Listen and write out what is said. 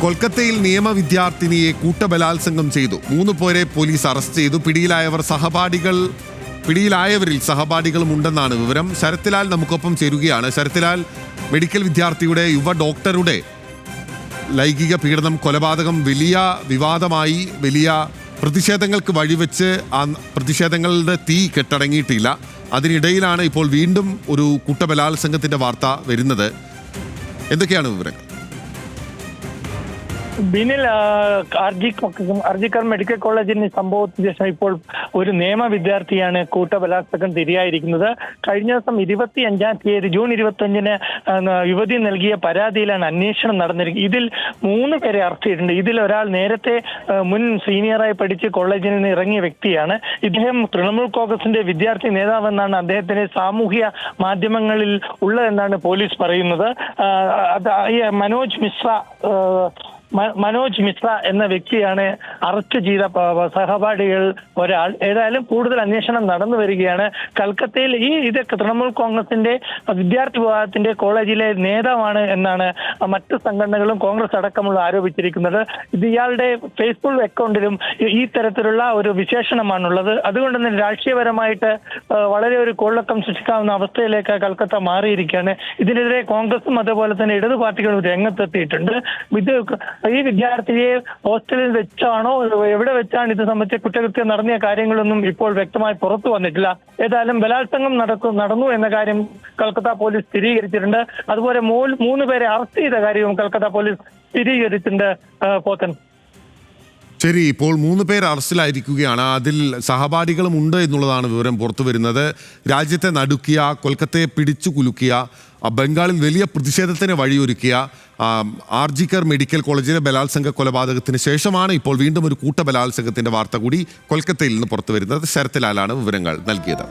കൊൽക്കത്തയിൽ നിയമ വിദ്യാർത്ഥിനിയെ കൂട്ടബലാത്സംഗം ചെയ്തു. 3 പേരെ പോലീസ് അറസ്റ്റ് ചെയ്തു. പിടിയിലായവരിൽ സഹപാഠികളും ഉണ്ടെന്നാണ് വിവരം. ശരത്ലാൽ നമുക്കൊപ്പം ചേരുകയാണ്. ശരത്ലാൽ, മെഡിക്കൽ വിദ്യാർത്ഥിയുടെ യുവ ഡോക്ടറുടെ ലൈംഗിക പീഡനം, കൊലപാതകം വലിയ വിവാദമായി, വലിയ പ്രതിഷേധങ്ങൾക്ക് വഴിവെച്ച് ആ പ്രതിഷേധങ്ങളുടെ തീ കെട്ടടങ്ങിയിട്ടില്ല. അതിനിടയിലാണ് ഇപ്പോൾ വീണ്ടും ഒരു കൂട്ടബലാത്സംഗത്തിന്റെ വാർത്ത വരുന്നത്. എന്തൊക്കെയാണ് വിവരങ്ങൾ? ബിനിൽ, ആർജിക്കർ മെഡിക്കൽ കോളേജിന് സംഭവത്തിന് ശേഷം ഇപ്പോൾ ഒരു നിയമ വിദ്യാർത്ഥിയാണ് കൂട്ടബലാത്സംഗം ഇരയായിരിക്കുന്നത്. കഴിഞ്ഞ ദിവസം 25-ാം തീയതി ജൂൺ 25-ന് യുവതി നൽകിയ പരാതിയിലാണ് അന്വേഷണം നടന്നിരിക്കുന്നത്. ഇതിൽ 3 പേരെ അറസ്റ്റ് ചെയ്തിട്ടുണ്ട്. ഇതിൽ ഒരാൾ നേരത്തെ മുൻ സീനിയറായി പഠിച്ച് കോളേജിൽ നിന്ന് ഇറങ്ങിയ വ്യക്തിയാണ്. ഇദ്ദേഹം തൃണമൂൽ കോൺഗ്രസിന്റെ വിദ്യാർത്ഥി നേതാവെന്നാണ് അദ്ദേഹത്തിന് സാമൂഹ്യ മാധ്യമങ്ങളിൽ ഉള്ളതെന്നാണ് പോലീസ് പറയുന്നത്. മനോജ് മിശ്ര എന്ന വ്യക്തിയാണ് അറസ്റ്റ് ചെയ്ത സഹപാഠികൾ ഒരാൾ. ഏതായാലും കൂടുതൽ അന്വേഷണം നടന്നു വരികയാണ്. കൽക്കത്തയിൽ ഇതൊക്കെ തൃണമൂൽ കോൺഗ്രസിന്റെ വിദ്യാർത്ഥി വിഭാഗത്തിന്റെ കോളേജിലെ നേതാവാണ് എന്നാണ് മറ്റു സംഘടനകളും കോൺഗ്രസ് അടക്കമുള്ള ആരോപിച്ചിരിക്കുന്നത്. ഇത് ഇയാളുടെ ഫേസ്ബുക്ക് അക്കൗണ്ടിലും ഈ തരത്തിലുള്ള ഒരു വിശേഷണമാണുള്ളത്. അതുകൊണ്ട് തന്നെ രാഷ്ട്രീയപരമായിട്ട് വളരെ ഒരു കോളിളക്കം സൃഷ്ടിക്കാവുന്ന അവസ്ഥയിലേക്ക് കൽക്കത്ത മാറിയിരിക്കുകയാണ്. ഇതിനെതിരെ കോൺഗ്രസും അതുപോലെ തന്നെ ഇടതു പാർട്ടികളും രംഗത്തെത്തിയിട്ടുണ്ട്. ഇത് ഈ വിദ്യാർത്ഥിയെ ഹോസ്റ്റലിൽ വെച്ചാണോ, എവിടെ വെച്ചാണ് ഇത് സംബന്ധിച്ച കുറ്റകൃത്യം നടന്നിയ കാര്യങ്ങളൊന്നും ഇപ്പോൾ വ്യക്തമായി പുറത്തു വന്നിട്ടില്ല. ഏതായാലും ബലാത്സംഗം നടന്നു എന്ന കാര്യം കൽക്കത്ത പോലീസ് സ്ഥിരീകരിച്ചിട്ടുണ്ട്. അതുപോലെ 3 പേരെ അറസ്റ്റ് ചെയ്ത കാര്യവും കൽക്കത്ത പോലീസ് സ്ഥിരീകരിച്ചിട്ടുണ്ട്. പോത്തൻ, ശരി, ഇപ്പോൾ 3 പേർ അറസ്റ്റിലായിരിക്കുകയാണ്. അതിൽ സഹപാഠികളും ഉണ്ട് എന്നുള്ളതാണ് വിവരം പുറത്തു വരുന്നത്. രാജ്യത്തെ നടുക്കിയ, കൊൽക്കത്തയെ പിടിച്ചു കുലുക്കിയ, ബംഗാളിൽ വലിയ പ്രതിഷേധത്തിന് വഴിയൊരുക്കിയ ആർജിക്കർ മെഡിക്കൽ കോളേജിലെ ബലാത്സംഗ കൊലപാതകത്തിന് ശേഷമാണ് ഇപ്പോൾ വീണ്ടും ഒരു കൂട്ടബലാത്സംഗത്തിന്റെ വാർത്ത കൂടി കൊൽക്കത്തയിൽ നിന്ന് പുറത്തു വരുന്നത്. ശരത്ലാലാണ് വിവരങ്ങൾ നൽകിയത്.